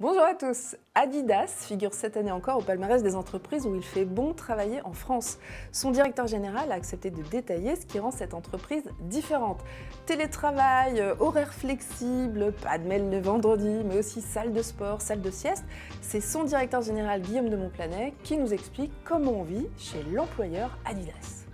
Bonjour à tous. Adidas figure cette année encore au palmarès des entreprises où il fait bon travailler en France. Son directeur général a accepté de détailler ce qui rend cette entreprise différente. Télétravail, horaires flexibles, pas de mail le vendredi, mais aussi salle de sport, salle de sieste. C'est son directeur général Guillaume de Montplanet qui nous explique comment on vit chez l'employeur Adidas.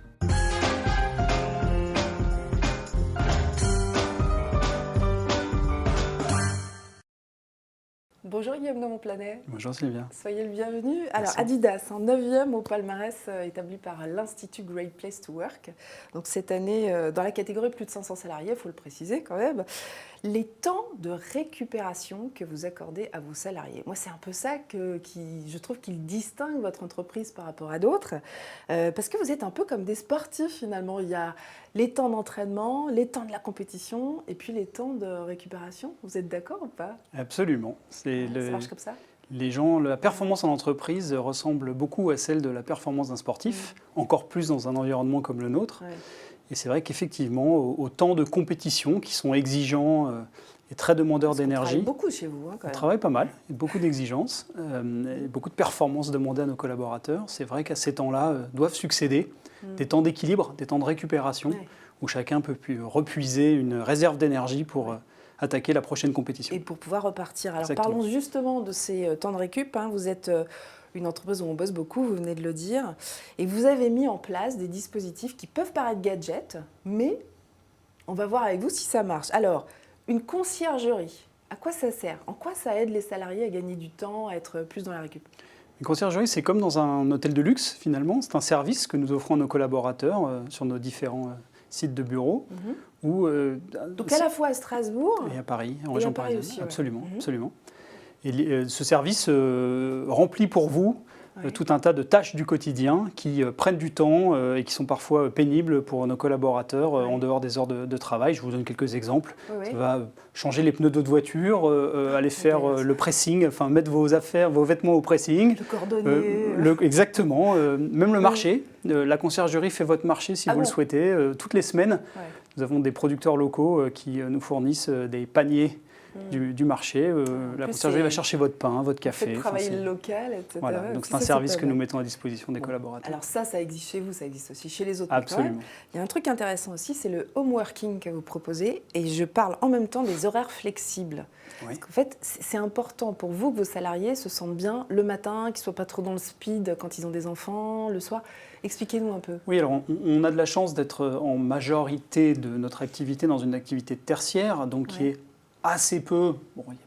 Bonjour Guillaume de Montplanet. Bonjour Sylvia. Soyez le bienvenu. Alors Merci. Adidas, 9e au palmarès établi par l'Institut Great Place to Work. Donc cette année, dans la catégorie plus de 500 salariés, il faut le préciser quand même. Les temps de récupération que vous accordez à vos salariés. Moi, c'est un peu ça je trouve qu'il distingue votre entreprise par rapport à d'autres. Parce que vous êtes un peu comme des sportifs finalement. Il y a les temps d'entraînement, les temps de la compétition et puis les temps de récupération. Vous êtes d'accord ou pas? Absolument. Ça marche comme ça? La performance en entreprise ressemble beaucoup à celle de la performance d'un sportif, encore plus dans un environnement comme le nôtre. Ouais. Et c'est vrai qu'effectivement, au temps de compétition qui sont exigeants et très demandeurs d'énergie, on travaille beaucoup chez vous. Quand on même. travaille pas mal, il y a beaucoup d'exigences, et beaucoup de performances demandées à nos collaborateurs. C'est vrai qu'à ces temps-là doivent succéder des temps d'équilibre, des temps de récupération, où chacun peut repuiser une réserve d'énergie pour attaquer la prochaine compétition. Et pour pouvoir repartir. Alors Exactement. parlons justement de ces temps de récup. Vous êtes une entreprise où on bosse beaucoup, vous venez de le dire, et vous avez mis en place des dispositifs qui peuvent paraître gadgets, mais on va voir avec vous si ça marche. Alors, une conciergerie, à quoi ça sert? En quoi ça aide les salariés à gagner du temps, à être plus dans la récup? Une conciergerie, c'est comme dans un hôtel de luxe, finalement. C'est un service que nous offrons à nos collaborateurs sur nos différents sites de bureaux. Donc à la fois à Strasbourg et à Paris, en et région à Paris parisienne. aussi, ouais. Absolument, absolument. Et ce service remplit pour vous tout un tas de tâches du quotidien qui prennent du temps et qui sont parfois pénibles pour nos collaborateurs en dehors des heures de travail. Je vous donne quelques exemples. Ça va changer les pneus de votre voiture, aller faire le pressing, enfin mettre vos affaires, vos vêtements au pressing. Le cordonnier. Exactement. Même le marché. La conciergerie fait votre marché si vous le souhaitez. Toutes les semaines, nous avons des producteurs locaux qui nous fournissent des paniers du marché. La conciergerie va chercher votre pain, votre café. Vous travailler le local, etc. Voilà. Donc c'est un service que nous mettons à disposition des collaborateurs. Alors ça existe chez vous, ça existe aussi chez les autres. Absolument. Il y a un truc intéressant aussi, c'est le home working que vous proposez. Et je parle en même temps des horaires flexibles. Oui. Parce qu'en fait, c'est important pour vous que vos salariés se sentent bien le matin, qu'ils ne soient pas trop dans le speed quand ils ont des enfants, le soir. Expliquez-nous un peu. Oui, alors on a de la chance d'être en majorité de notre activité dans une activité tertiaire, donc qui est assez peu,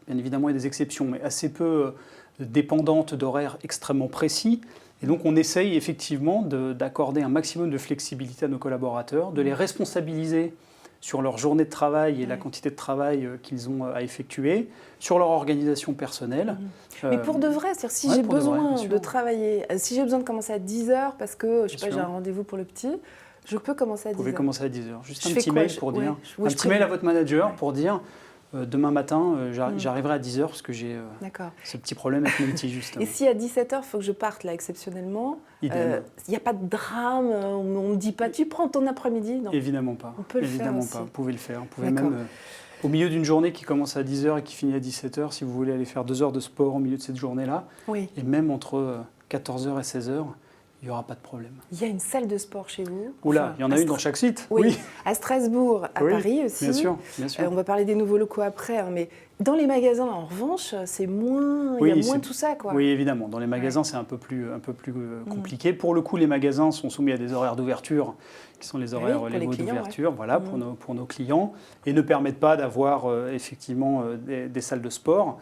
bien évidemment il y a des exceptions, mais assez peu dépendante d'horaires extrêmement précis. Et donc on essaye effectivement d'accorder un maximum de flexibilité à nos collaborateurs, de les responsabiliser sur leur journée de travail et la quantité de travail qu'ils ont à effectuer, sur leur organisation personnelle. Mais pour de vrai, c'est-à-dire si j'ai besoin de travailler, si j'ai besoin de commencer à 10h parce que je sais pas, j'ai un rendez-vous pour le petit, je peux commencer à 10h. Vous pouvez commencer à 10h. Juste un petit mail pour dire, un petit mail à votre manager pour dire demain matin, j'arriverai à 10h parce que j'ai ce petit problème avec mon petit, justement. Et si à 17h, il faut que je parte, là, exceptionnellement, il n'y a pas de drame, on ne me dit pas, tu prends ton après-midi? Non. Évidemment pas. On peut le faire aussi. Vous pouvez le faire. Vous pouvez même, au milieu d'une journée qui commence à 10h et qui finit à 17h, si vous voulez aller faire 2 heures de sport au milieu de cette journée-là, et même entre 14h et 16h, il n'y aura pas de problème. Il y a une salle de sport chez vous? Oula, il y en a une dans chaque site. Oui. À Strasbourg, à Paris aussi. Bien sûr. On va parler des nouveaux locaux après, mais dans les magasins, en revanche, c'est moins, il y a moins tout ça, quoi. Oui, évidemment. Dans les magasins, c'est un peu plus compliqué. Pour le coup, les magasins sont soumis à des horaires d'ouverture qui sont les horaires légaux d'ouverture, pour nos clients, et ne permettent pas d'avoir effectivement des salles de sport.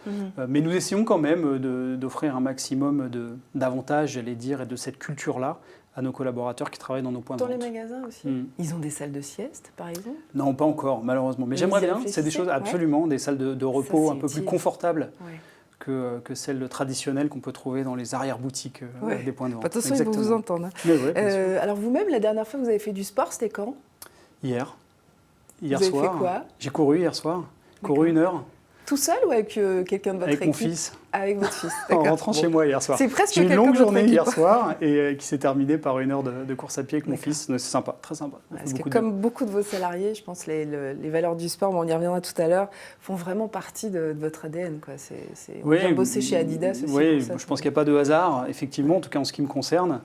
Mais nous essayons quand même d'offrir un maximum d'avantages, j'allais dire, et de cette culture-là à nos collaborateurs qui travaillent dans nos points de vente. Dans les magasins aussi Ils ont des salles de sieste, par exemple? Non, pas encore, malheureusement. Mais j'aimerais bien. C'est des choses, absolument, des salles de repos un peu plus confortables que celles traditionnelles qu'on peut trouver dans les arrière-boutiques des points de vente. Attention, ils vont vous entendre. Alors vous-même, la dernière fois que vous avez fait du sport, c'était quand? Hier soir. Vous avez fait quoi? J'ai couru hier soir. Couru 1 heure. Tout seul ou avec quelqu'un de votre Avec équipe? mon fils. Avec votre fils, En d'accord. rentrant chez moi hier soir. C'est presque J'ai eu une quelqu'un longue de votre journée équipe. hier soir et qui s'est terminée par 1 heure de course à pied avec mon D'accord. fils. C'est sympa, très sympa. Parce que comme beaucoup de vos salariés, je pense les valeurs du sport, on y reviendra tout à l'heure, font vraiment partie de votre ADN, quoi. On vient bosser chez Adidas aussi. Oui, pour ça, je pense qu'il n'y a pas de hasard, effectivement, en tout cas en ce qui me concerne.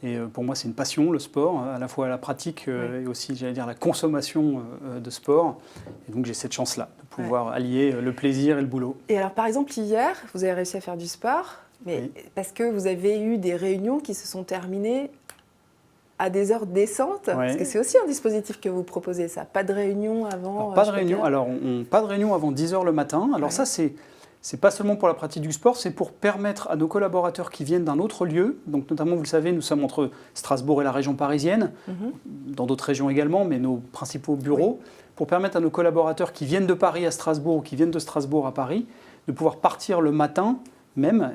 Et pour moi, c'est une passion, le sport, à la fois la pratique et aussi, j'allais dire, la consommation de sport. Et donc, j'ai cette chance-là de pouvoir allier le plaisir et le boulot. Et alors, par exemple, hier, vous avez réussi à faire du sport, mais parce que vous avez eu des réunions qui se sont terminées à des heures décentes, parce que c'est aussi un dispositif que vous proposez, ça. Pas de réunion avant. Alors, pas de réunion. Alors, pas de réunion avant 10h le matin. Alors ça, c'est pas seulement pour la pratique du sport, c'est pour permettre à nos collaborateurs qui viennent d'un autre lieu, donc notamment, vous le savez, nous sommes entre Strasbourg et la région parisienne, dans d'autres régions également, mais nos principaux bureaux, pour permettre à nos collaborateurs qui viennent de Paris à Strasbourg ou qui viennent de Strasbourg à Paris, de pouvoir partir le matin même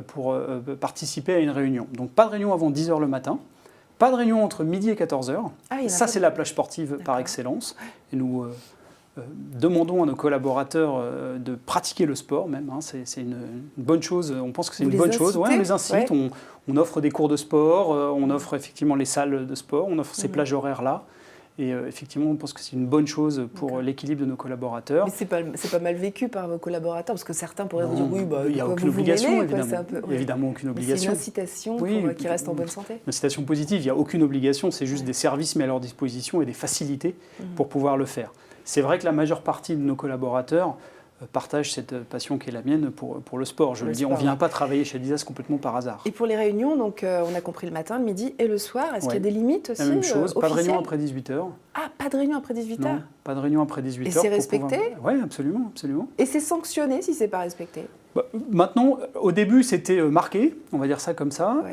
pour participer à une réunion. Donc pas de réunion avant 10h le matin, pas de réunion entre midi et 14h. Ça, c'est la plage sportive par excellence. Et nous demandons à nos collaborateurs de pratiquer le sport même. C'est une bonne chose. On pense que c'est une bonne chose. Ouais, on les incite. On offre des cours de sport. On offre effectivement les salles de sport. On offre ces plages horaires-là. Et effectivement, on pense que c'est une bonne chose pour l'équilibre de nos collaborateurs. Mais c'est pas mal vécu par vos collaborateurs, parce que certains pourraient vous dire oui, il n'y a aucune obligation, évidemment. Il n'y a évidemment aucune obligation. C'est une incitation pour qu'ils restent en bonne santé. Une incitation positive, il n'y a aucune obligation, c'est juste des services mis à leur disposition et des facilités pour pouvoir le faire. C'est vrai que la majeure partie de nos collaborateurs partagent cette passion qui est la mienne pour le sport. Je le dis, on ne vient pas travailler chez Adidas complètement par hasard. Et pour les réunions, donc, on a compris le matin, le midi et le soir, est-ce qu'il y a des limites aussi? La même chose, pas de réunion après 18h. Ah, pas de réunion après 18h? Non, pas de réunion après 18h. Et c'est respecté? Oui, absolument, absolument. Et c'est sanctionné si ce n'est pas respecté? Maintenant, au début, c'était marqué, on va dire ça comme ça.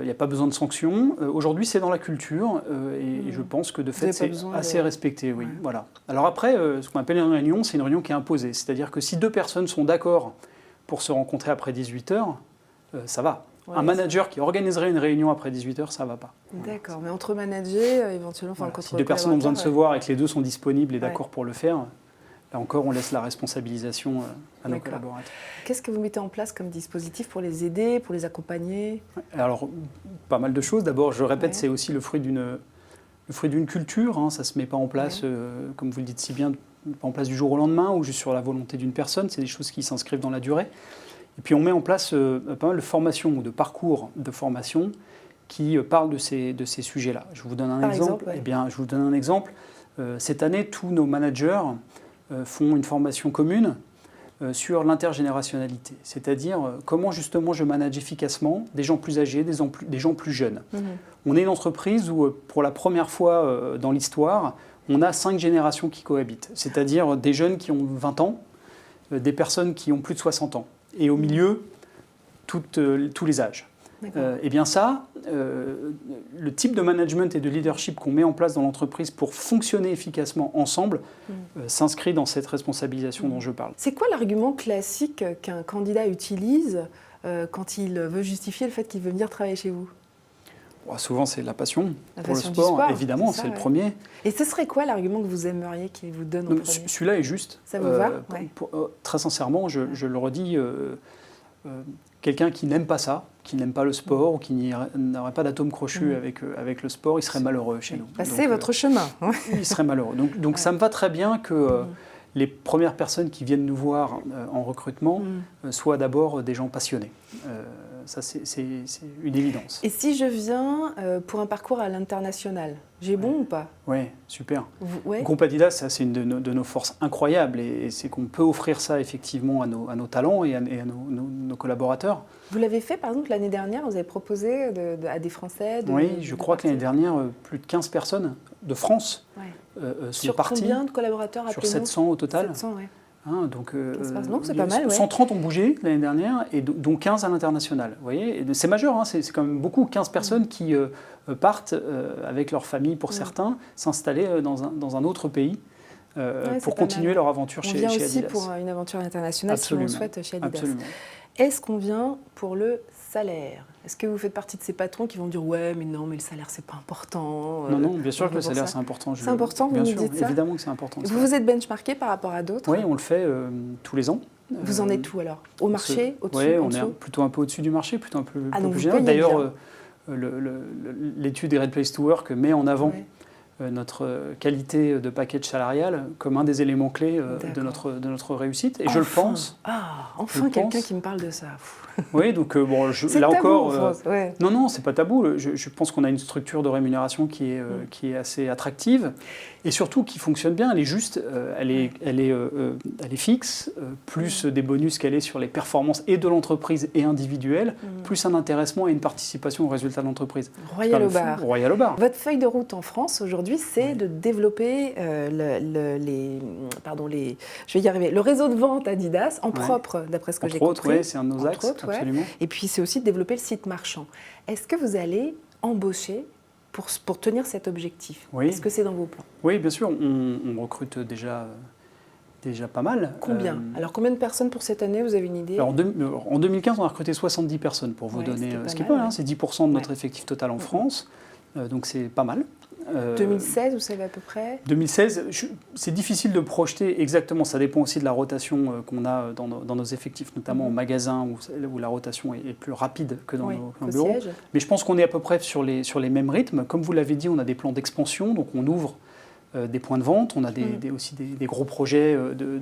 Il n'y a pas besoin de sanctions. Aujourd'hui, c'est dans la culture et je pense que de fait, c'est assez respecté. Oui, voilà. Alors après, ce qu'on appelle une réunion, c'est une réunion qui est imposée. C'est-à-dire que si 2 personnes sont d'accord pour se rencontrer après 18h, ça va. Un manager qui organiserait une réunion après 18h, ça ne va pas. D'accord, mais entre managers, éventuellement... Si 2 personnes ont besoin de se voir et que les 2 sont disponibles et d'accord pour le faire, là encore, on laisse la responsabilisation à nos collaborateurs. Qu'est-ce que vous mettez en place comme dispositif pour les aider, pour les accompagner? Alors, pas mal de choses. D'abord, je répète, c'est aussi le fruit d'une culture. Ça ne se met pas en place, comme vous le dites si bien, pas en place du jour au lendemain ou juste sur la volonté d'une personne. C'est des choses qui s'inscrivent dans la durée. Et puis, on met en place pas mal de formations ou de parcours de formation qui parlent de ces sujets-là. Je vous donne un exemple. Eh bien, je vous donne un exemple. Cette année, tous nos managers font une formation commune sur l'intergénérationnalité, c'est-à-dire comment justement je manage efficacement des gens plus âgés, des gens plus jeunes. On est une entreprise où pour la première fois dans l'histoire, on a 5 générations qui cohabitent, c'est-à-dire des jeunes qui ont 20 ans, des personnes qui ont plus de 60 ans, et au milieu, tous les âges. Et bien ça, le type de management et de leadership qu'on met en place dans l'entreprise pour fonctionner efficacement ensemble s'inscrit dans cette responsabilisation dont je parle. C'est quoi l'argument classique qu'un candidat utilise quand il veut justifier le fait qu'il veut venir travailler chez vous? Souvent, c'est la passion pour le sport, évidemment, c'est le premier. Et ce serait quoi l'argument que vous aimeriez qu'il vous donne en premier? Celui-là est juste. Ça vous va? Très sincèrement, je le redis, quelqu'un qui n'aime pas ça, qui n'aime pas le sport ou qui n'aurait pas d'atome crochu avec le sport, il serait malheureux chez nous. C'est votre chemin. Il serait malheureux. Donc ça me va très bien que les premières personnes qui viennent nous voir en recrutement soient d'abord des gens passionnés. Ça, c'est une évidence. Et si je viens pour un parcours à l'international, j'ai bon ou pas? Oui, super. Groupe Adidas, ça, c'est une de nos forces incroyables et c'est qu'on peut offrir ça effectivement à nos talents et à nos collaborateurs. Vous l'avez fait, par exemple, l'année dernière, vous avez proposé à des Français Oui, je crois que l'année dernière, plus de 15 personnes de France sont parties. Sur combien de collaborateurs? Sur 700 au total. 700, oui. Donc, c'est pas mal, 130 ont bougé l'année dernière, et dont 15 à l'international. Vous voyez, c'est majeur, c'est quand même beaucoup, 15 personnes qui partent avec leur famille pour certains, s'installer dans un autre pays Ouais, pour pas continuer mal. leur aventure On chez vient Adidas. aussi pour une aventure internationale Absolument. si on le souhaite chez Adidas. Absolument. Est-ce qu'on vient pour le salaire? Est-ce que vous faites partie de ces patrons qui vont dire ouais mais non mais le salaire c'est pas important? Non, bien sûr on que le fait pour salaire ça. c'est important. C'est important, vous bien me sûr, dites ça? évidemment que c'est important. Vous vous êtes benchmarké par rapport à d'autres? Oui, on le fait tous les ans. Vous en êtes où alors? Au marché? Au-dessus? Oui, en on est dessous plutôt un peu au-dessus du marché, plutôt un peu, Ah, un donc peu vous général. payez bien. D'ailleurs, l'étude Great Place to Work met en avant notre qualité de package salarial comme un des éléments clés de notre réussite. Et je le pense. Ah, enfin quelqu'un qui me parle de ça. Oui, donc bon, c'est là tabou encore, en France, ouais. non, c'est pas tabou. Je pense qu'on a une structure de rémunération qui est assez attractive et surtout qui fonctionne bien. Elle est juste, elle est fixe, plus des bonus qu'elle est sur les performances et de l'entreprise et individuelles, plus un intéressement et une participation au résultat de l'entreprise. Royal au bar. Royal au bar. Votre feuille de route en France aujourd'hui, c'est de développer le réseau de vente Adidas en propre, d'après ce que j'ai compris. Oui, c'est un de nos axes, absolument. Et puis c'est aussi de développer le site marchand. Est-ce que vous allez embaucher pour tenir cet objectif? Oui. Est-ce que c'est dans vos plans? Oui, bien sûr, on recrute déjà pas mal. Combien? Alors combien de personnes pour cette année, vous avez une idée? Alors, en 2015, on a recruté 70 personnes pour vous donner ce qui est pas mal. C'est 10% de notre effectif total en France, donc c'est pas mal. 2016, vous savez à peu près? 2016, c'est difficile de projeter exactement, ça dépend aussi de la rotation qu'on a dans nos effectifs, notamment en magasin où la rotation est plus rapide que dans nos bureaux. Siège. Mais je pense qu'on est à peu près sur les mêmes rythmes. Comme vous l'avez dit, on a des plans d'expansion, donc on ouvre des points de vente, on a aussi des gros projets de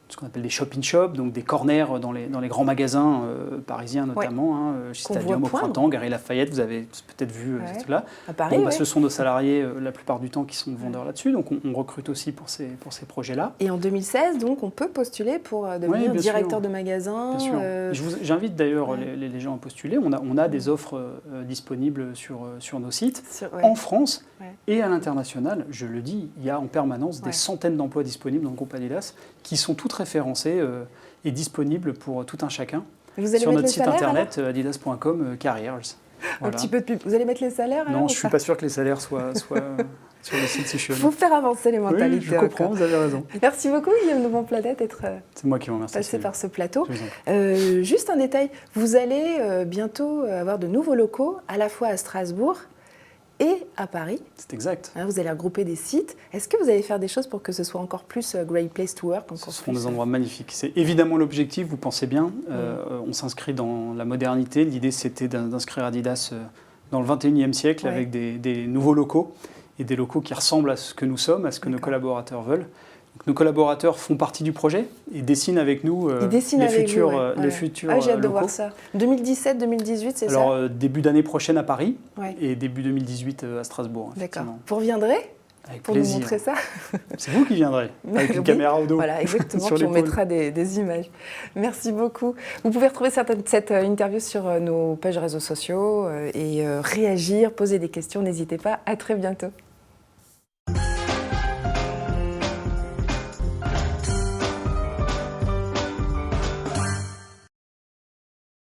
ce qu'on appelle des shop-in-shop, donc des corners dans les grands magasins parisiens notamment, chez Stadium, au Printemps, Galeries Lafayette, vous avez peut-être vu ces trucs-là. À Paris, ce sont nos salariés la plupart du temps qui sont vendeurs là-dessus, donc on recrute aussi pour ces projets-là. Et en 2016, donc, on peut postuler pour devenir directeur de magasin. Bien sûr. J'invite d'ailleurs les gens à postuler. On a des offres disponibles sur nos sites, en France et à l'international. Je le dis, il y a en permanence des centaines d'emplois disponibles dans le groupe Adidas qui sont toutes référencés et disponibles pour tout un chacun sur notre site internet adidas.com careers. Voilà. Un petit peu de pub. Vous allez mettre les salaires? Non, je ne suis pas sûr que les salaires soient sur le site si je suis honnête. Il faut faire avancer les mentalités. Oui, je comprends, vous avez raison. Merci beaucoup Guillaume de Bonplanète d'être passé par ce plateau. Juste un détail, vous allez bientôt avoir de nouveaux locaux, à la fois à Strasbourg et à Paris. C'est exact. Vous allez regrouper des sites. Est-ce que vous allez faire des choses pour que ce soit encore plus Great Place to Work? Ce seront des endroits magnifiques. C'est évidemment l'objectif, vous pensez bien. On s'inscrit dans la modernité. L'idée, c'était d'inscrire Adidas dans le 21e siècle avec des nouveaux locaux et des locaux qui ressemblent à ce que nous sommes, à ce que nos collaborateurs veulent. Donc, nos collaborateurs font partie du projet et dessinent avec nous les futurs j'ai hâte de locaux. voir ça. 2017, 2018, c'est ça? Alors, début d'année prochaine à Paris et début 2018 à Strasbourg. D'accord. Vous reviendrez pour plaisir. nous montrer ça? C'est vous qui viendrez, avec une caméra au dos. Voilà, exactement, puis on mettra des images. Merci beaucoup. Vous pouvez retrouver cette interview sur nos pages réseaux sociaux et réagir, poser des questions, n'hésitez pas. À très bientôt.